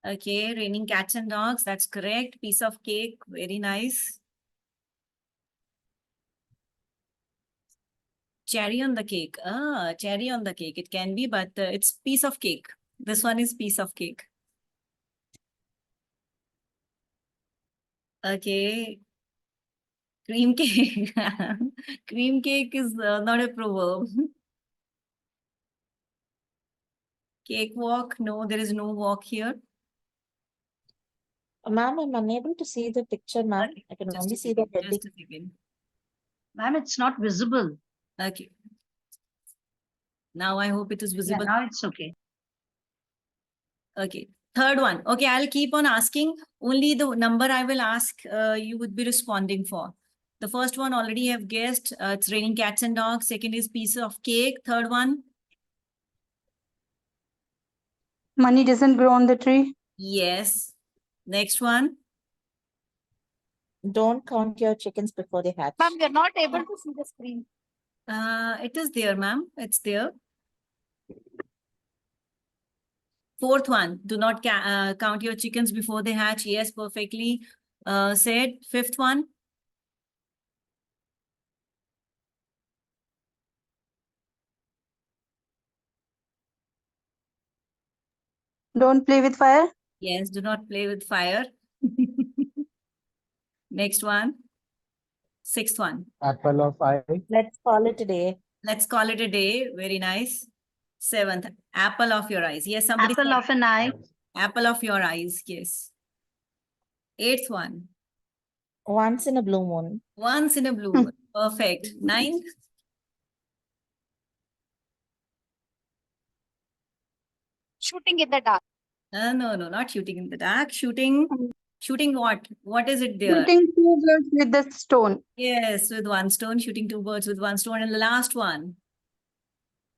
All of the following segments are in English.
Okay, raining cats and dogs. That's correct. Piece of cake. Very nice. Cherry on the cake. Ah, cherry on the cake. It can be, but it's piece of cake. This one is piece of cake. Okay. Cream cake. Cream cake is not a proverb. Cake walk. No, there is no walk here. Ma'am, I'm unable to see the picture, ma'am. Okay, I can just only a see the second. heading. Just a second. Ma'am, it's not visible. Okay. Now I hope it is Yeah, visible. now it's okay. Okay. Third one. Okay, I'll keep on asking. Only the number I will ask, you would be responding for. The first one already have guessed. It's raining cats and dogs. Second is piece of cake. Third one. Money doesn't grow on the tree. Yes. Next one. Don't count your chickens before they hatch. Ma'am, we are not able to see the screen. It is there, ma'am. It's there. Fourth one. Do not count your chickens before they hatch. Yes, perfectly said. Fifth one. Don't play with fire. Yes, do not play with fire. Next one. Sixth one. Apple of eye. Let's call it a day. Let's call it a day. Very nice. Seventh, apple of your eyes. Yes, somebody Apple said of an eye. apple of your eyes. Yes. Eighth one. Once in a blue moon. Once in a blue moon. Perfect. Ninth. Shooting in the dark. No, not shooting in the dark. Shooting what? What is it there? Shooting two birds with the stone. Yes, with one stone. Shooting two birds with one stone. And the last one.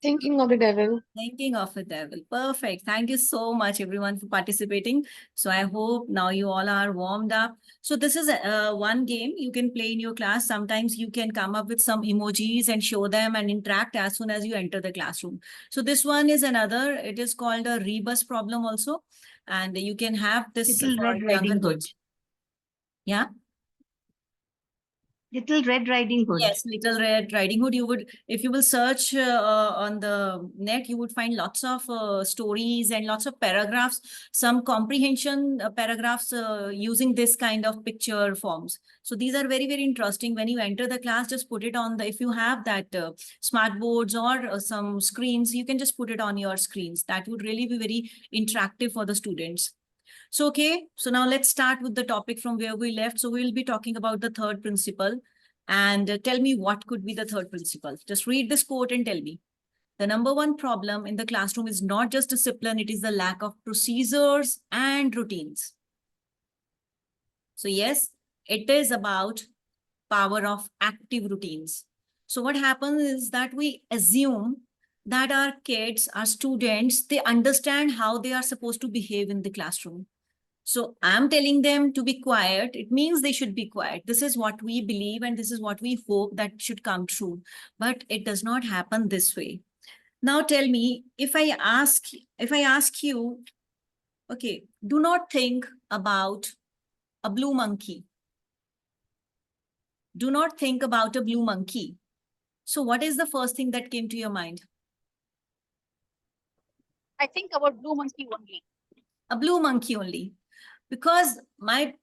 Thinking of the devil. Thinking of a devil. Perfect. Thank you so much, everyone, for participating. So I hope now you all are warmed up. So this is one game you can play in your class. Sometimes you can come up with some emojis and show them and interact as soon as you enter the classroom. So this one is another. It is called a rebus problem also. And you can have this Little for Red younger Riding Hood. kids. Yeah. Little Red Riding Hood. Yes, Little Red Riding Hood. You would, if you will search on the net, you would find lots of stories and lots of paragraphs, some comprehension paragraphs using this kind of picture forms. So these are very, very interesting. When you enter the class, just put it on the, if you have that smart boards or some screens, you can just put it on your screens. That would really be very interactive for the students. So, okay, so now let's start with the topic from where we left. So we'll be talking about the third principle. And tell me what could be the third principle. Just read this quote and tell me. The number one problem in the classroom is not just discipline, it is the lack of procedures and routines. So yes, it is about power of active routines. So what happens is that we assume that our kids, our students, they understand how they are supposed to behave in the classroom. So I'm telling them to be quiet. It means they should be quiet. This is what we believe and this is what we hope that should come true. But it does not happen this way. Now tell me, if I ask you, okay, do not think about a blue monkey. Do not think about a blue monkey. So what is the first thing that came to your mind? I think about blue monkey only. A blue monkey only. Because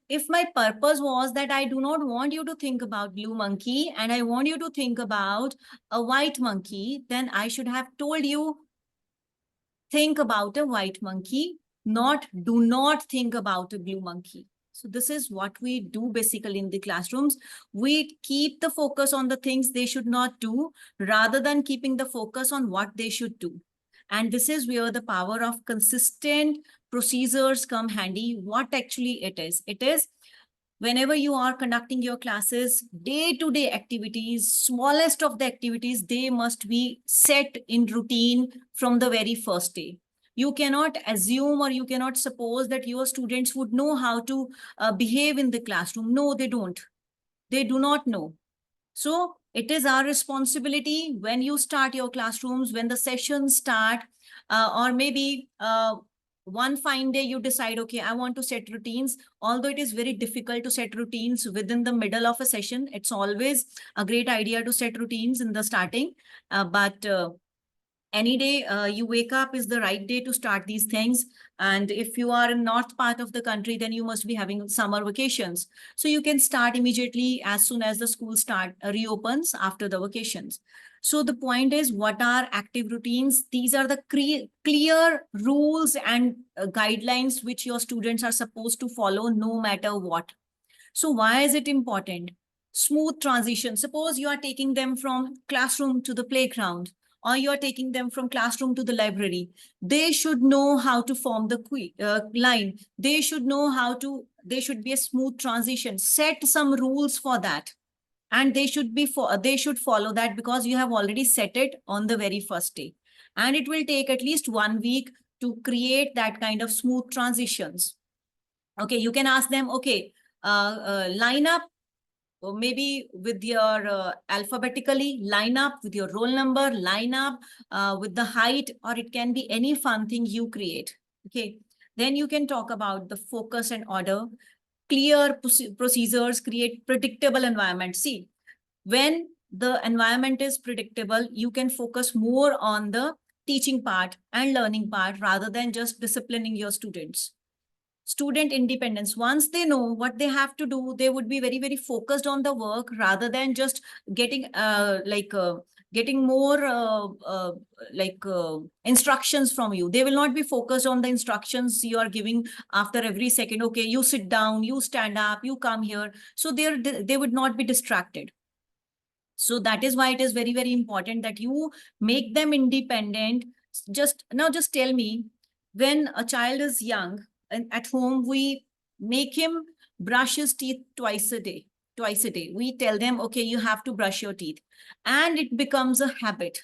if my purpose was that I do not want you to think about blue monkey and I want you to think about a white monkey, then I should have told you, think about a white monkey, do not think about a blue monkey. So this is what we do basically in the classrooms. We keep the focus on the things they should not do rather than keeping the focus on what they should do. And this is where the power of consistent procedures come handy. What actually it is? It is whenever you are conducting your classes, day-to-day activities, smallest of the activities, they must be set in routine from the very first day. You cannot assume or you cannot suppose that your students would know how to behave in the classroom. No, they don't. They do not know. So it is our responsibility when you start your classrooms, when the sessions start, or maybe one fine day you decide, okay, I want to set routines. Although it is very difficult to set routines within the middle of a session, it's always a great idea to set routines in the starting. But any day you wake up is the right day to start these things. And if you are in north part of the country, then you must be having summer vacations. So you can start immediately as soon as the school reopens after the vacations. So the point is, what are active routines? These are the clear rules and guidelines which your students are supposed to follow no matter what. So why is it important? Smooth transition. Suppose you are taking them from classroom to the playground, or you are taking them from classroom to the library. They should know how to form the line. They should know there should be a smooth transition. Set some rules for that. And they should follow that, because you have already set it on the very first day. And it will take at least 1 week to create that kind of smooth transitions. Okay, you can ask them, okay, line up, or maybe with your alphabetically, line up with your roll number, line up with the height, or it can be any fun thing you create. Okay, then you can talk about the focus and order. Clear procedures create predictable environment. See, when the environment is predictable, you can focus more on the teaching part and learning part rather than just disciplining your students. Student independence. Once they know what they have to do, they would be very, very focused on the work rather than just getting getting more instructions from you. They will not be focused on the instructions you are giving after every second. Okay, you sit down, you stand up, you come here. So they would not be distracted. So that is why it is very, very important that you make them independent. Just tell me, when a child is young and at home, we make him brush his teeth twice a day. We tell them, okay, you have to brush your teeth, and it becomes a habit.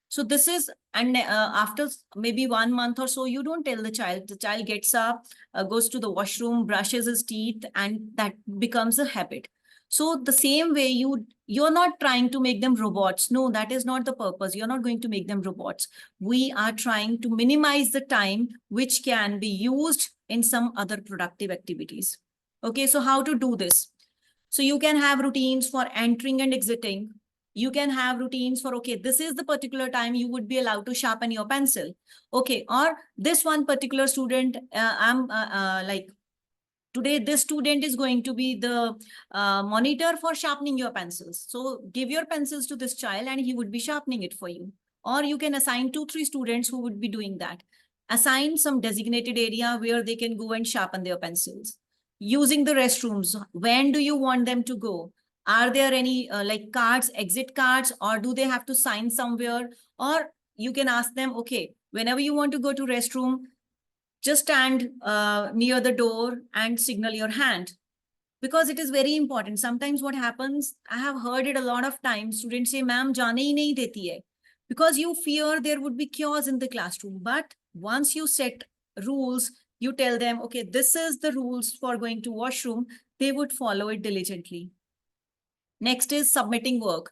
So this is, and after maybe 1 month or so, you don't tell the child gets up, goes to the washroom, brushes his teeth, and that becomes a habit. So the same way, you're not trying to make them robots. No, that is not the purpose. You're not going to make them robots. We are trying to minimize the time which can be used in some other productive activities. Okay, so how to do this? So you can have routines for entering and exiting. You can have routines for, okay, this is the particular time you would be allowed to sharpen your pencil. Okay, or this one particular student, today, this student is going to be the monitor for sharpening your pencils. So give your pencils to this child and he would be sharpening it for you. Or you can assign 2-3 students who would be doing that. Assign some designated area where they can go and sharpen their pencils. Using the restrooms, when do you want them to go? Are there any cards, exit cards, or do they have to sign somewhere? Or you can ask them, okay, whenever you want to go to restroom, just stand near the door and signal your hand, because it is very important. Sometimes what happens, I have heard it a lot of times, students say, ma'am, jaane hi nahi deti hai, because you fear there would be chaos in the classroom. But once you set rules, you tell them, okay, this is the rules for going to washroom, they would follow it diligently. Next is submitting work.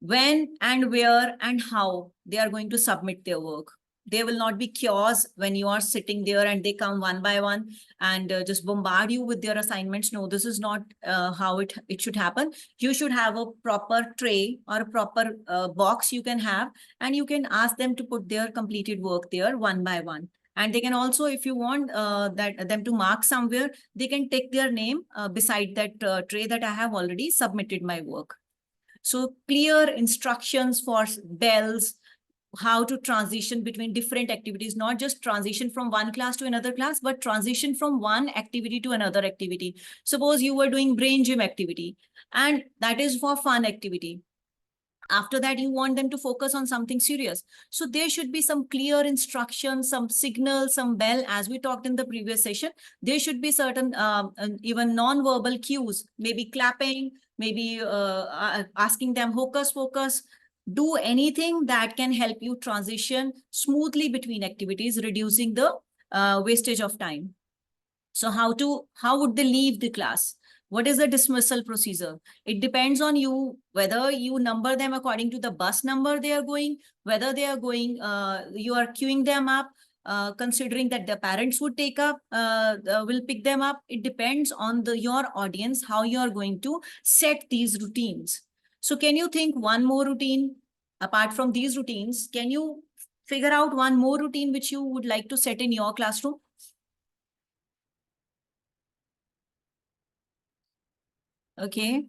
When and where and how they are going to submit their work. There will not be chaos when you are sitting there and they come one by one and just bombard you with their assignments. No, this is not how it should happen. You should have a proper tray or a proper box you can have, and you can ask them to put their completed work there one by one. And they can also, if you want them to mark somewhere, they can take their name beside that tray that I have already submitted my work. So clear instructions for bells, how to transition between different activities, not just transition from one class to another class, but transition from one activity to another activity. Suppose you were doing brain gym activity, and that is for fun activity. After that, you want them to focus on something serious. So there should be some clear instructions, some signal, some bell, as we talked in the previous session. There should be certain even non-verbal cues, maybe clapping, maybe asking them focus, focus. Do anything that can help you transition smoothly between activities, reducing the wastage of time. So how would they leave the class? What is the dismissal procedure? It depends on you, whether you number them according to the bus number they are going, whether they are going, you are queuing them up, considering that the parents would take up, will pick them up. It depends on your audience, how you are going to set these routines. So can you think one more routine apart from these routines? Can you figure out one more routine which you would like to set in your classroom? Okay.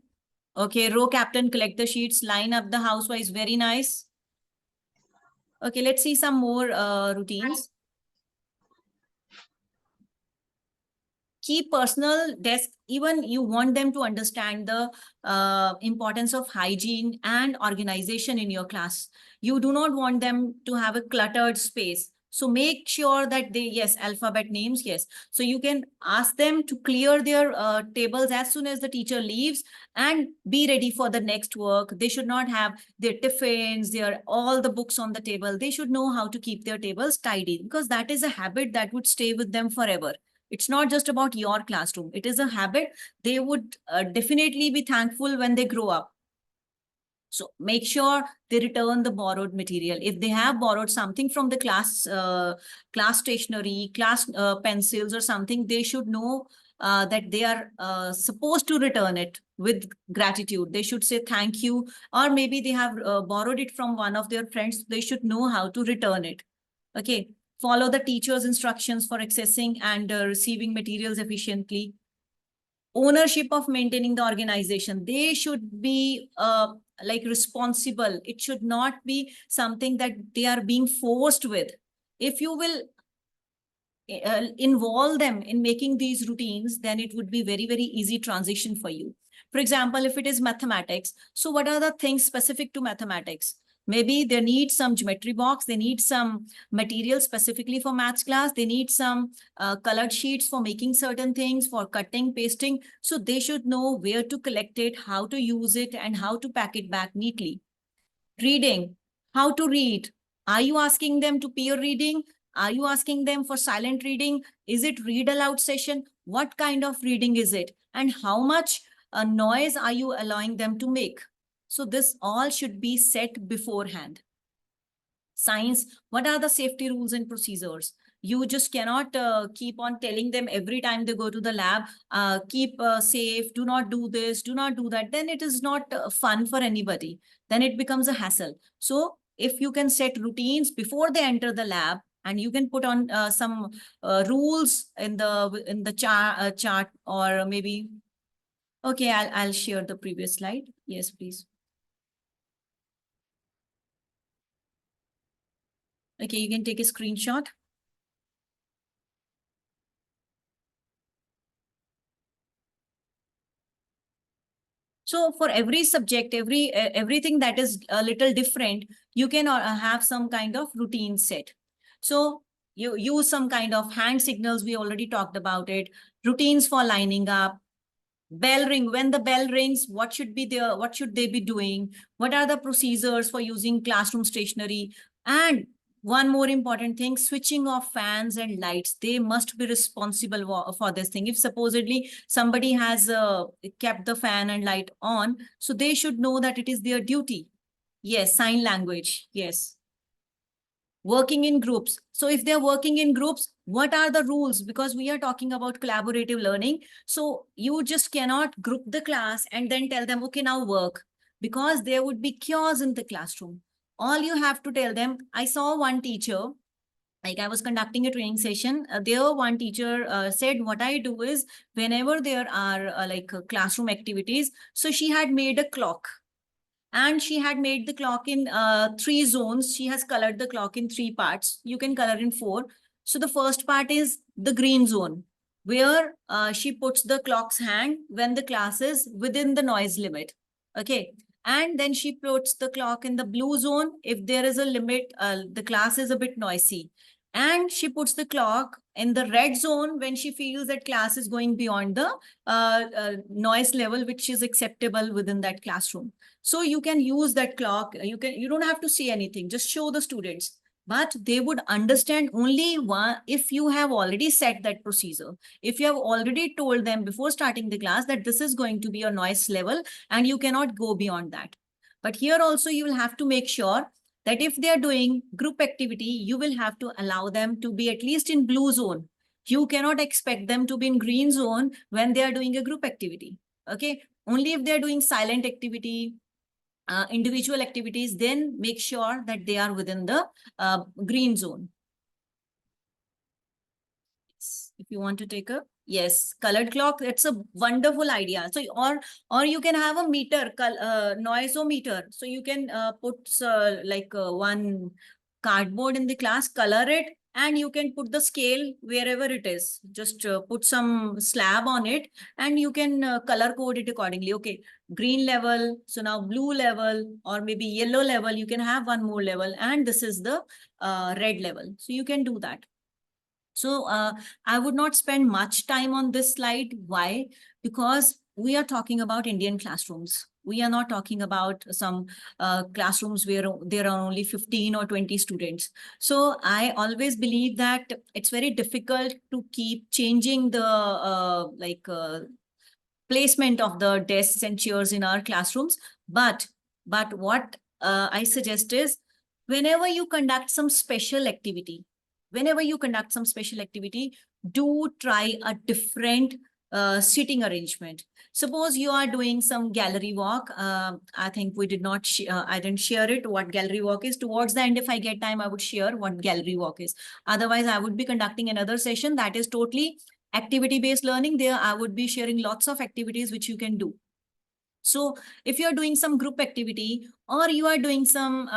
Okay, row captain, collect the sheets, line up the housewise. Very nice. Okay, let's see some more routines. Keep personal desk. Even you want them to understand the importance of hygiene and organization in your class. You do not want them to have a cluttered space. So make sure that they, yes, alphabet names, yes. So you can ask them to clear their tables as soon as the teacher leaves and be ready for the next work. They should not have their tiffins, their all the books on the table. They should know how to keep their tables tidy, because that is a habit that would stay with them forever. It's not just about your classroom. It is a habit. They would definitely be thankful when they grow up. So make sure they return the borrowed material. If they have borrowed something from the class stationery, class pencils or something, they should know that they are supposed to return it with gratitude. They should say thank you, or maybe they have borrowed it from one of their friends. They should know how to return it. Okay. Follow the teacher's instructions for accessing and receiving materials efficiently. Ownership of maintaining the organization. They should be like responsible. It should not be something that they are being forced with. If you will involve them in making these routines, then it would be very, very easy transition for you. For example, if it is mathematics, so what are the things specific to mathematics? Maybe they need some geometry box, they need some material specifically for maths class, they need some colored sheets for making certain things, for cutting, pasting. So they should know where to collect it, how to use it, and how to pack it back neatly. Reading, how to read. Are you asking them to peer reading? Are you asking them for silent reading? Is it read aloud session? What kind of reading is it? And how much noise are you allowing them to make? So this all should be set beforehand. Science, what are the safety rules and procedures? You just cannot keep on telling them every time they go to the lab, keep safe, do not do this, do not do that. Then it is not fun for anybody. Then it becomes a hassle. So if you can set routines before they enter the lab, and you can put on some rules in the chart, or maybe, okay, I'll share the previous slide. Yes, please. Okay, you can take a screenshot. So for every subject, everything that is a little different, you can have some kind of routine set. So you use some kind of hand signals. We already talked about it. Routines for lining up. Bell ring. When the bell rings, what should they be doing? What are the procedures for using classroom stationery? And one more important thing, switching off fans and lights. They must be responsible for this thing. If supposedly somebody has kept the fan and light on, so they should know that it is their duty. Yes, sign language. Yes. Working in groups. So if they're working in groups, what are the rules? Because we are talking about collaborative learning. So you just cannot group the class and then tell them, okay, now work, because there would be chaos in the classroom. All you have to tell them, I saw one teacher, like I was conducting a training session, there one teacher said, what I do is whenever there are classroom activities, so she had made a clock. And she had made the clock in 3 zones. She has colored the clock in 3 parts. You can color in 4. So the first part is the green zone, where she puts the clock's hand when the class is within the noise limit. Okay. And then she puts the clock in the blue zone if there is a limit, the class is a bit noisy. And she puts the clock in the red zone when she feels that class is going beyond the noise level, which is acceptable within that classroom. So you can use that clock. You don't have to say anything, just show the students. But they would understand only if you have already set that procedure. If you have already told them before starting the class that this is going to be your noise level and you cannot go beyond that. But here also you will have to make sure that if they are doing group activity, you will have to allow them to be at least in blue zone. You cannot expect them to be in green zone when they are doing a group activity. Okay, only if they are doing silent activity, individual activities, then make sure that they are within the green zone. If you want to take a, yes, colored clock, it's a wonderful idea. So, or you can have a meter, noisometer. So you can put one cardboard in the class, color it, and you can put the scale wherever it is. Just put some slab on it, and you can color code it accordingly. Okay, green level, so now blue level, or maybe yellow level, you can have one more level, and this is the red level. So you can do that. So I would not spend much time on this slide. Why? Because we are talking about Indian classrooms. We are not talking about some classrooms where there are only 15 or 20 students. So I always believe that it's very difficult to keep changing the placement of the desks and chairs in our classrooms. But what I suggest is, whenever you conduct some special activity, do try a different seating arrangement. Suppose you are doing some gallery walk. I think we did not, I didn't share it, what gallery walk is. Towards the end, if I get time, I would share what gallery walk is. Otherwise, I would be conducting another session that is totally activity-based learning. There, I would be sharing lots of activities which you can do. So if you're doing some group activity or you are doing some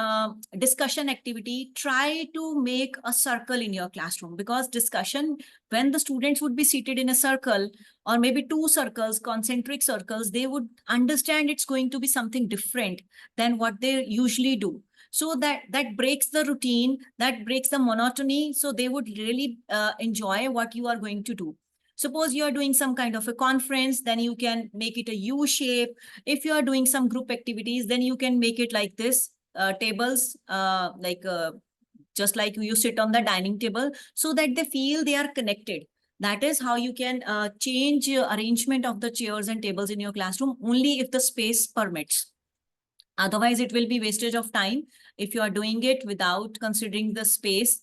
discussion activity, try to make a circle in your classroom, because discussion, when the students would be seated in a circle or maybe two circles, concentric circles, they would understand it's going to be something different than what they usually do. So that breaks the routine, that breaks the monotony. So they would really enjoy what you are going to do. Suppose you are doing some kind of a conference, then you can make it a U shape. If you are doing some group activities, then you can make it like this, tables, just like you sit on the dining table, so that they feel they are connected. That is how you can change arrangement of the chairs and tables in your classroom, only if the space permits. Otherwise, it will be wastage of time if you are doing it without considering the space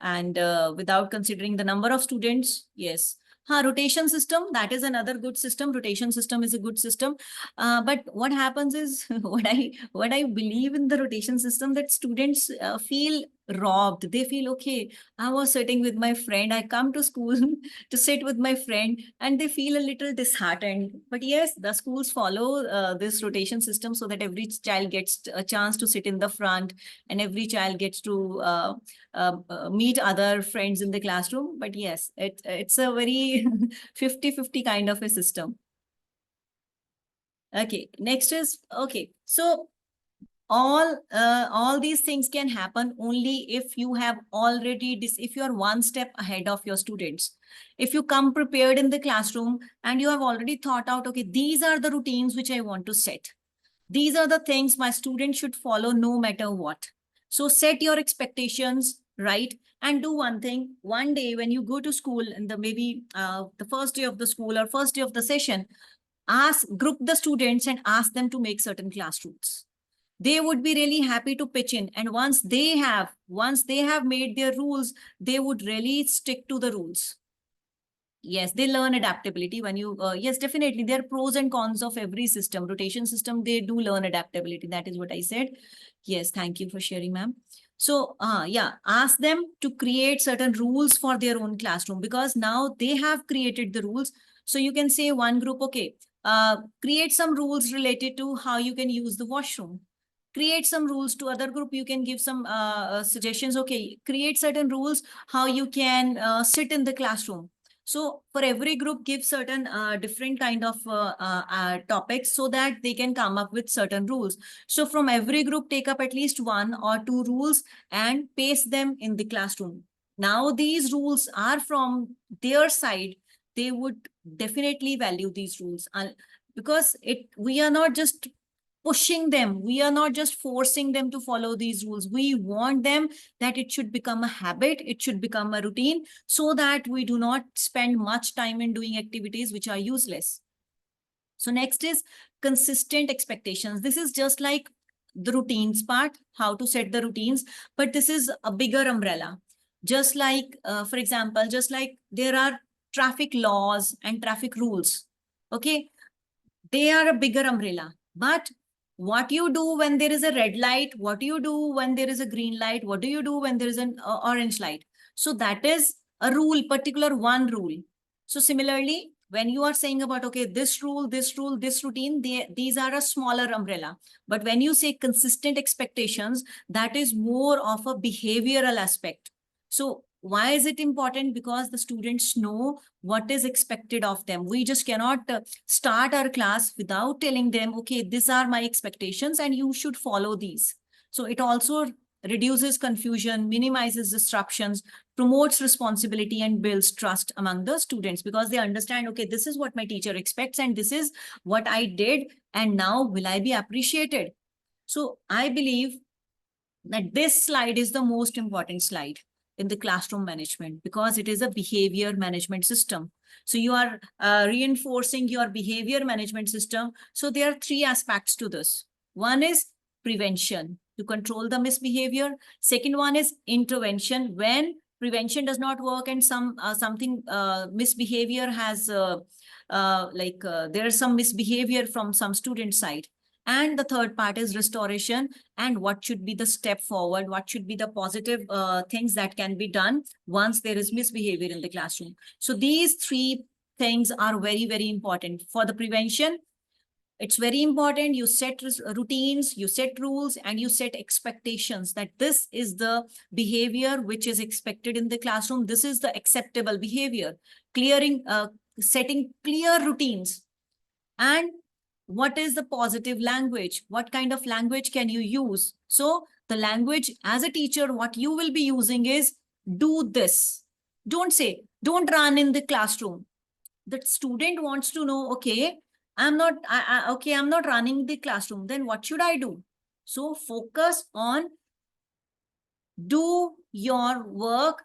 and without considering the number of students. Yes. Rotation system, that is another good system. Rotation system is a good system. But what happens is, what I believe in the rotation system, that students feel robbed. They feel, okay, I was sitting with my friend. I come to school to sit with my friend, and they feel a little disheartened. But yes, the schools follow this rotation system so that every child gets a chance to sit in the front, and every child gets to meet other friends in the classroom. But yes, it's a very 50-50 kind of a system. Okay, next is, okay, so all these things can happen only if you have already if you are one step ahead of your students. If you come prepared in the classroom and you have already thought out, okay, these are the routines which I want to set. These are the things my students should follow no matter what. So set your expectations, right? And do one thing. One day when you go to school, and maybe the first day of the school or first day of the session, group the students and ask them to make certain class rules. They would be really happy to pitch in. And once they have made their rules, they would really stick to the rules. Yes, they learn adaptability when you, yes, definitely. There are pros and cons of every system. Rotation system, they do learn adaptability. That is what I said. Yes, thank you for sharing, ma'am. So, yeah, ask them to create certain rules for their own classroom, because now they have created the rules. So you can say one group, okay, create some rules related to how you can use the washroom. Create some rules. To other group, you can give some suggestions. Okay, create certain rules how you can sit in the classroom. So for every group, give certain different kind of topics so that they can come up with certain rules. So from every group, take up at least 1 or 2 rules and paste them in the classroom. Now these rules are from their side. They would definitely value these rules, because we are not just pushing them. We are not just forcing them to follow these rules. We want them that it should become a habit. It should become a routine, so that we do not spend much time in doing activities which are useless. So next is consistent expectations. This is just like the routines part, how to set the routines, but this is a bigger umbrella. Just like, for example, just like there are traffic laws and traffic rules, okay? They are a bigger umbrella, but what you do when there is a red light, what do you do when there is a green light, what do you do when there is an orange light? So that is a rule, particular one rule. So similarly, when you are saying about, okay, this rule, this routine, these are a smaller umbrella. But when you say consistent expectations, that is more of a behavioral aspect. So why is it important? Because the students know what is expected of them. We just cannot start our class without telling them, okay, these are my expectations and you should follow these. So it also reduces confusion, minimizes disruptions, promotes responsibility, and builds trust among the students, because they understand, okay, this is what my teacher expects and this is what I did, and now will I be appreciated? So I believe that this slide is the most important slide in the classroom management, because it is a behavior management system. So you are reinforcing your behavior management system. So there are three aspects to this. One is prevention, to control the misbehavior. Second one is intervention, when prevention does not work and something misbehavior has there's some misbehavior from some student side. And the third part is restoration, and what should be the step forward, what should be the positive things that can be done once there is misbehavior in the classroom. So these three things are very, very important. For the prevention, it's very important you set routines, you set rules, and you set expectations that this is the behavior which is expected in the classroom. This is the acceptable behavior. Setting clear routines. And what is the positive language? What kind of language can you use? So the language as a teacher, what you will be using is do this. Don't say, don't run in the classroom. The student wants to know, okay, I'm not running the classroom. Then what should I do? So focus on do your work.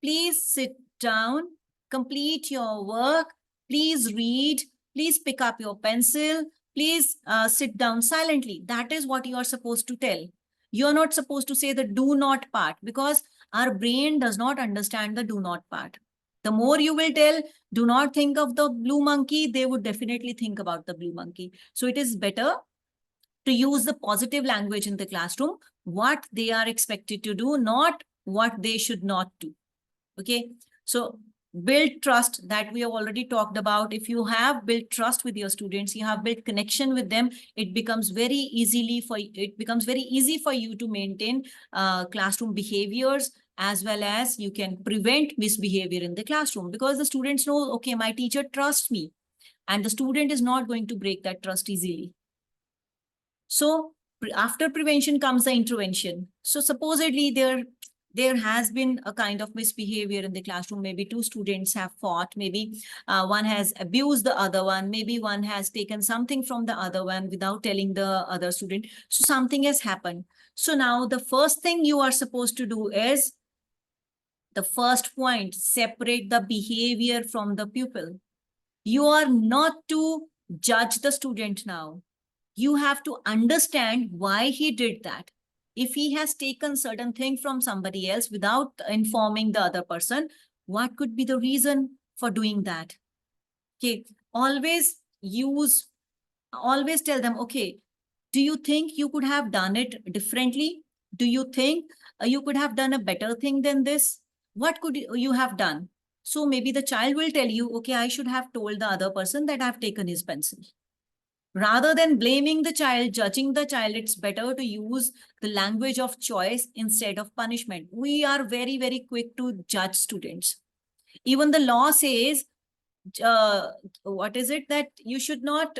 Please sit down, complete your work. Please read. Please pick up your pencil. Please sit down silently. That is what you are supposed to tell. You're not supposed to say the do not part, because our brain does not understand the do not part. The more you will tell, do not think of the blue monkey, they would definitely think about the blue monkey. So it is better to use the positive language in the classroom, what they are expected to do, not what they should not do. Okay. So build trust, that we have already talked about. If you have built trust with your students, you have built connection with them, it becomes very easy for you to maintain classroom behaviors, as well as you can prevent misbehavior in the classroom, because the students know, okay, my teacher trusts me, and the student is not going to break that trust easily. So after prevention comes the intervention. So supposedly there has been a kind of misbehavior in the classroom. Maybe two students have fought. Maybe one has abused the other one. Maybe one has taken something from the other one without telling the other student. So something has happened. So now the first thing you are supposed to do is, the first point, separate the behavior from the pupil. You are not to judge the student now. You have to understand why he did that. If he has taken certain thing from somebody else without informing the other person, what could be the reason for doing that? Okay, always tell them, okay, do you think you could have done it differently? Do you think you could have done a better thing than this? What could you have done? So maybe the child will tell you, okay, I should have told the other person that I've taken his pencil. Rather than blaming the child, judging the child, it's better to use the language of choice instead of punishment. We are very, very quick to judge students. Even the law says, what is it, that you should not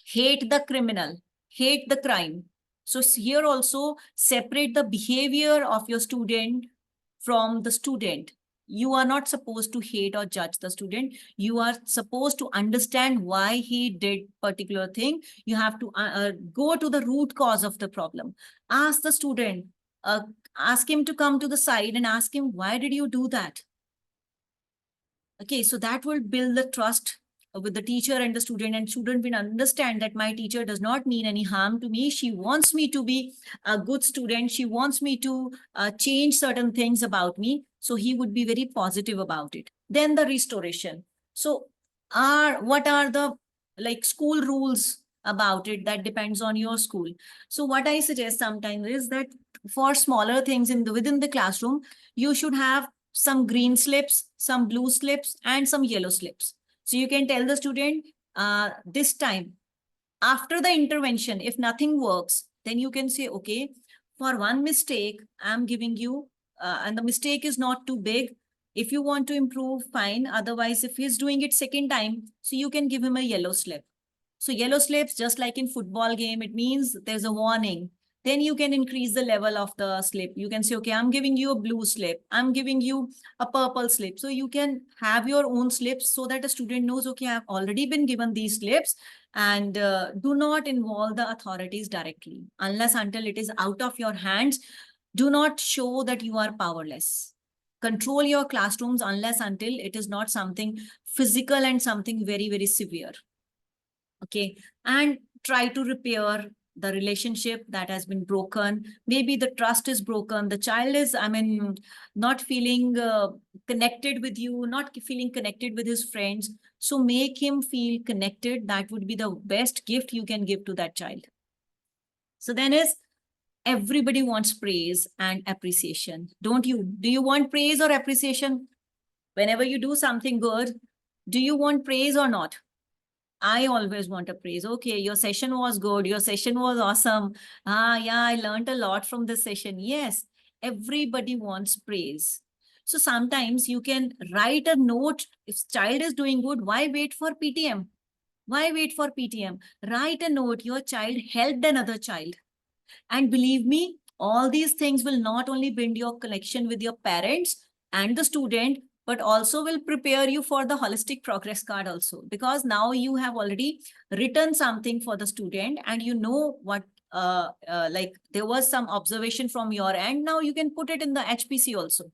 hate the criminal, hate the crime. So here also separate the behavior of your student from the student. You are not supposed to hate or judge the student. You are supposed to understand why he did particular thing. You have to go to the root cause of the problem. Ask the student, ask him to come to the side and ask him, why did you do that? Okay, so that will build the trust with the teacher and the student will understand that my teacher does not mean any harm to me. She wants me to be a good student. She wants me to change certain things about me. So he would be very positive about it. Then the restoration. So what are the like school rules about it? That depends on your school. So what I suggest sometimes is that for smaller things within the classroom, you should have some green slips, some blue slips, and some yellow slips. So you can tell the student, this time, after the intervention, if nothing works, then you can say, okay, for one mistake, I'm giving you, and the mistake is not too big. If you want to improve, fine. Otherwise, if he's doing it second time, so you can give him a yellow slip. So yellow slips, just like in football game, it means there's a warning. Then you can increase the level of the slip. You can say, okay, I'm giving you a blue slip. I'm giving you a purple slip. So you can have your own slips so that a student knows, okay, I've already been given these slips, and do not involve the authorities directly unless until it is out of your hands. Do not show that you are powerless. Control your classrooms unless until it is not something physical and something very, very severe. Okay, and try to repair the relationship that has been broken. Maybe the trust is broken. The child is, not feeling connected with you, not feeling connected with his friends. So make him feel connected. That would be the best gift you can give to that child. So then is, everybody wants praise and appreciation. Don't you? Do you want praise or appreciation? Whenever you do something good, do you want praise or not? I always want a praise. Okay, your session was good. Your session was awesome. Yeah, I learned a lot from this session. Yes, everybody wants praise. So sometimes you can write a note. If child is doing good, why wait for PTM? Why wait for PTM? Write a note. Your child helped another child. And believe me, all these things will not only build your connection with your parents and the student, but also will prepare you for the holistic progress card also. Because now you have already written something for the student and you know what, like there was some observation from your end. Now you can put it in the HPC also.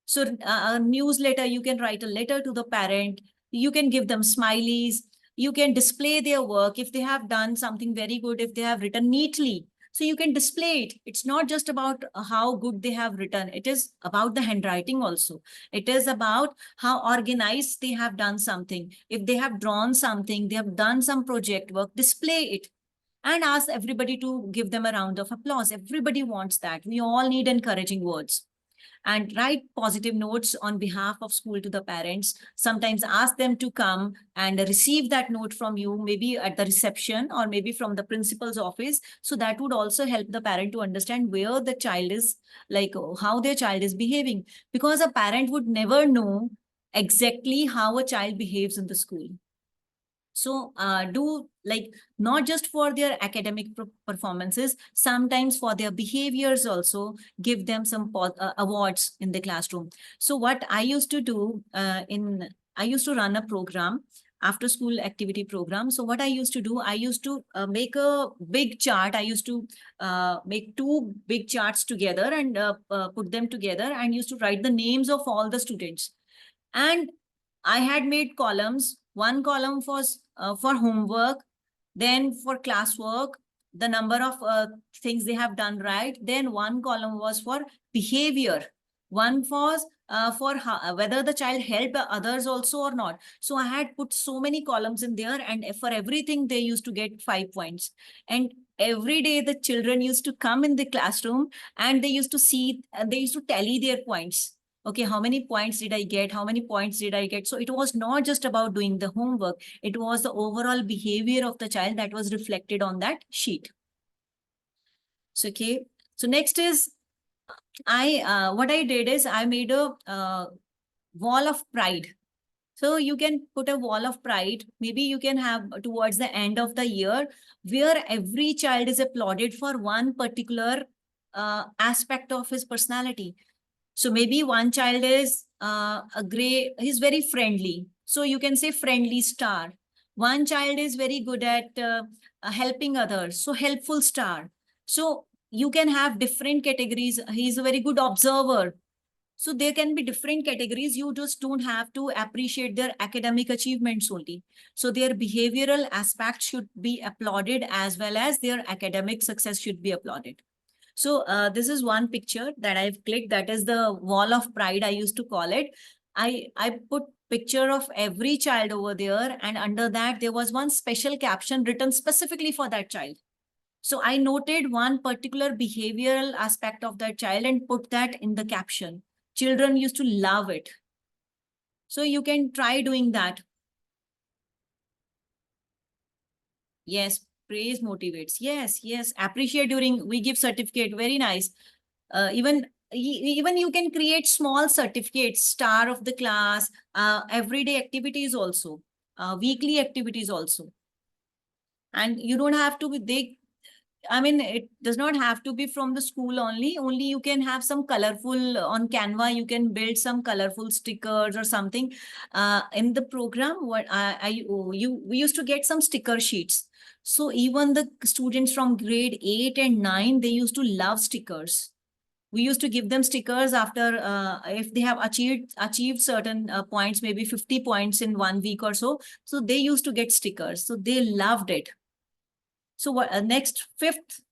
So a newsletter, you can write a letter to the parent. You can give them smileys. You can display their work. If they have done something very good, if they have written neatly, so you can display it. It's not just about how good they have written. It is about the handwriting also. It is about how organized they have done something. If they have drawn something, they have done some project work, display it and ask everybody to give them a round of applause. Everybody wants that. We all need encouraging words. And write positive notes on behalf of school to the parents. Sometimes ask them to come and receive that note from you, maybe at the reception or maybe from the principal's office. So that would also help the parent to understand where the child is, like how their child is behaving. Because a parent would never know exactly how a child behaves in the school. So do like not just for their academic performances, sometimes for their behaviors also, give them some awards in the classroom. So what I used to do I used to run a program, after school activity program. So what I used to do, I used to make a big chart. I used to make two big charts together and put them together and used to write the names of all the students. And I had made columns. One column was for homework, then for classwork, the number of things they have done right. Then one column was for behavior. One was for whether the child helped others also or not. So I had put so many columns in there, and for everything they used to get 5 points. And every day the children used to come in the classroom and they used to see, they used to tally their points. Okay, how many points did I get? How many points did I get? So it was not just about doing the homework. It was the overall behavior of the child that was reflected on that sheet. So, okay. So next is, what I did is I made a wall of pride. So you can put a wall of pride. Maybe you can have towards the end of the year where every child is applauded for one particular aspect of his personality. So maybe one child is he's very friendly. So you can say friendly star. One child is very good at helping others. So helpful star. So you can have different categories. He's a very good observer. So there can be different categories. You just don't have to appreciate their academic achievements only. So their behavioral aspects should be applauded as well as their academic success should be applauded. So this is one picture that I've clicked. That is the wall of pride, I used to call it. I put picture of every child over there, and under that there was one special caption written specifically for that child. So I noted one particular behavioral aspect of that child and put that in the caption. Children used to love it. So you can try doing that. Yes, praise motivates. Yes, yes. Appreciate during, we give certificate. Very nice. Even you can create small certificates, star of the class, everyday activities also, weekly activities also. And you don't have to be, I mean, it does not have to be from the school only. Only you can have some colorful on Canva. You can build some colorful stickers or something. In the program, what we used to get some sticker sheets. So even the students from grade 8 and 9, they used to love stickers. We used to give them stickers after if they have achieved certain points, maybe 50 points in 1 week or so. So they used to get stickers. So they loved it. So what next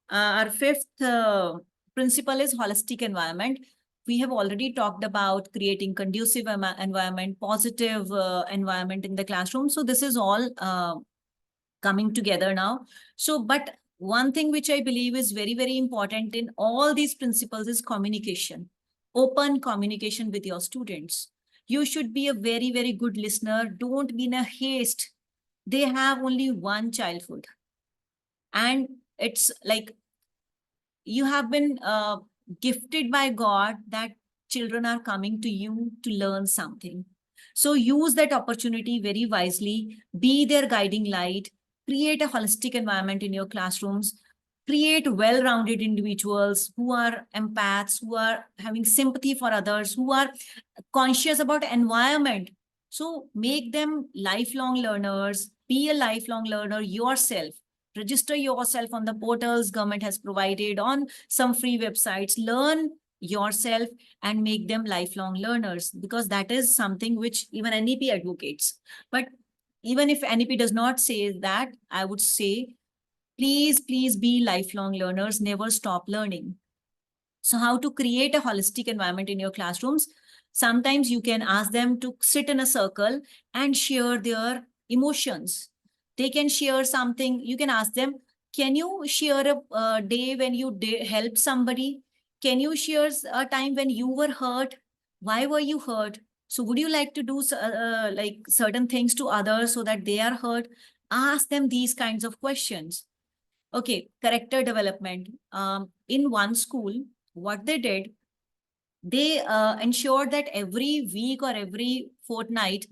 our fifth principle is holistic environment. We have already talked about creating conducive environment, positive environment in the classroom. So this is all coming together now. So, but one thing which I believe is very, very important in all these principles is communication, open communication with your students. You should be a very, very good listener. Don't be in a haste. They have only one childhood. And it's like you have been gifted by God that children are coming to you to learn something. So use that opportunity very wisely, be their guiding light, create a holistic environment in your classrooms, create well-rounded individuals who are empaths, who are having sympathy for others, who are conscious about environment. So make them lifelong learners, be a lifelong learner yourself. Register yourself on the portals government has provided, on some free websites. Learn yourself and make them lifelong learners, because that is something which even NEP advocates. But even if NEP does not say that, I would say, please be lifelong learners, never stop learning. So how to create a holistic environment in your classrooms? Sometimes you can ask them to sit in a circle and share their emotions. They can share something. You can ask them, can you share a day when you helped somebody? Can you share a time when you were hurt? Why were you hurt? So would you like to do like certain things to others so that they are hurt? Ask them these kinds of questions. Okay, character development. In one school, what they did, they ensured that every week or every fortnight,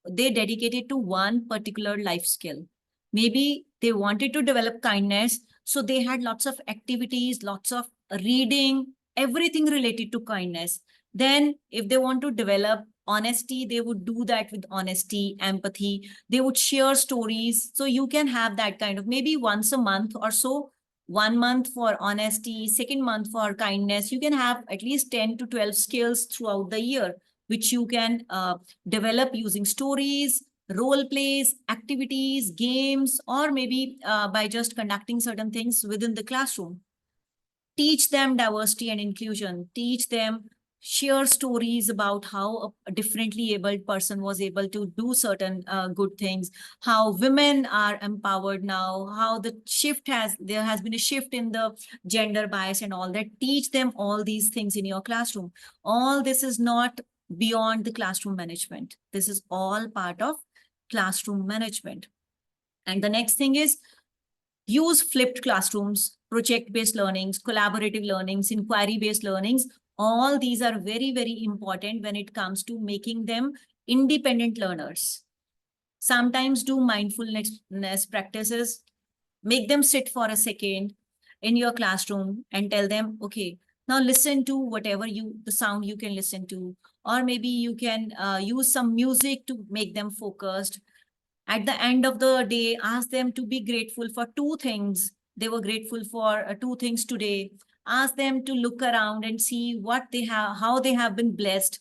they dedicated to one particular life skill. Maybe they wanted to develop kindness, so they had lots of activities, lots of reading, everything related to kindness. Then if they want to develop honesty, they would do that with honesty, empathy. They would share stories. So you can have that kind of, maybe once a month or so, 1 month for honesty, second month for kindness. You can have at least 10 to 12 skills throughout the year, which you can develop using stories, role plays, activities, games, or maybe by just conducting certain things within the classroom. Teach them diversity and inclusion. Teach them, share stories about how a differently abled person was able to do certain good things, how women are empowered now, how there has been a shift in the gender bias and all that. Teach them all these things in your classroom. All this is not beyond the classroom management. This is all part of classroom management. And the next thing is, use flipped classrooms, project-based learnings, collaborative learnings, inquiry-based learnings. All these are very, very important when it comes to making them independent learners. Sometimes do mindfulness practices. Make them sit for a second in your classroom and tell them, okay, now listen to whatever the sound you can listen to, or maybe you can use some music to make them focused. At the end of the day, ask them to be grateful for 2 things. They were grateful for 2 things today. Ask them to look around and see what they have, how they have been blessed.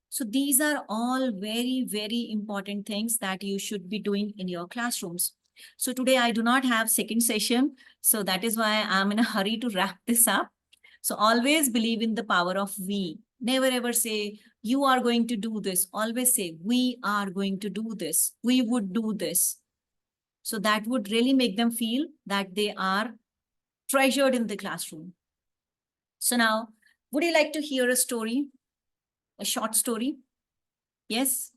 So these are all very, very important things that you should be doing in your classrooms. So today I do not have second session. So that is why I'm in a hurry to wrap this up. So always believe in the power of we. Never ever say, you are going to do this. Always say, we are going to do this. We would do this. So that would really make them feel that they are treasured in the classroom. So now, would you like to hear a story? A short story? Yes?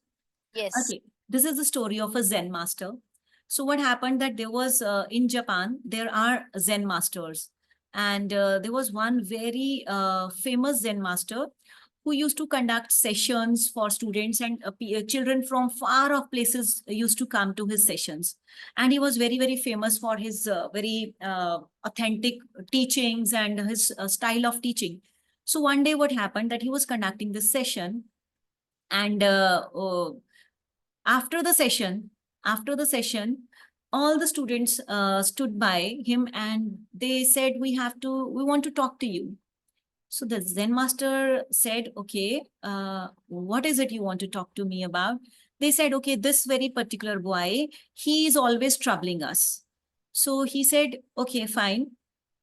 Yes. Okay. This is the story of a Zen master. So what happened that there was in Japan, there are Zen masters. And there was one very famous Zen master who used to conduct sessions for students, and children from far off places used to come to his sessions. And he was very, very famous for his very authentic teachings and his style of teaching. So one day what happened that he was conducting this session, and after the session, all the students stood by him and they said, we want to talk to you. So the Zen master said, okay, what is it you want to talk to me about? They said, okay, this very particular boy, he is always troubling us. So he said, okay, fine,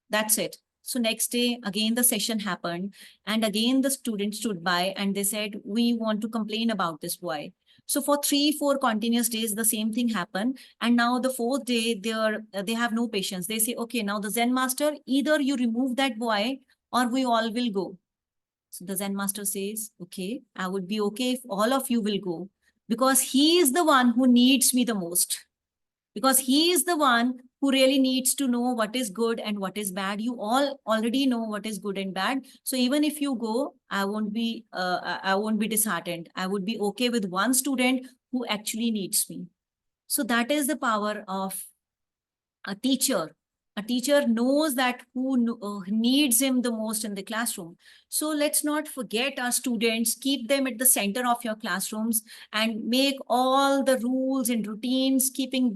that's it. So next day, again, the session happened. And again, the students stood by and they said, we want to complain about this boy. So for 3-4 continuous days, the same thing happened. And now the 4th day, they have no patience. They say, okay, now the Zen master, either you remove that boy or we all will go. So the Zen master says, okay, I would be okay if all of you will go, because he is the one who needs me the most. Because he is the one who really needs to know what is good and what is bad. You all already know what is good and bad. So even if you go, I won't be disheartened. I would be okay with one student who actually needs me. So that is the power of a teacher. A teacher knows that who needs him the most in the classroom. So let's not forget our students, keep them at the center of your classrooms and make all the rules and routines, keeping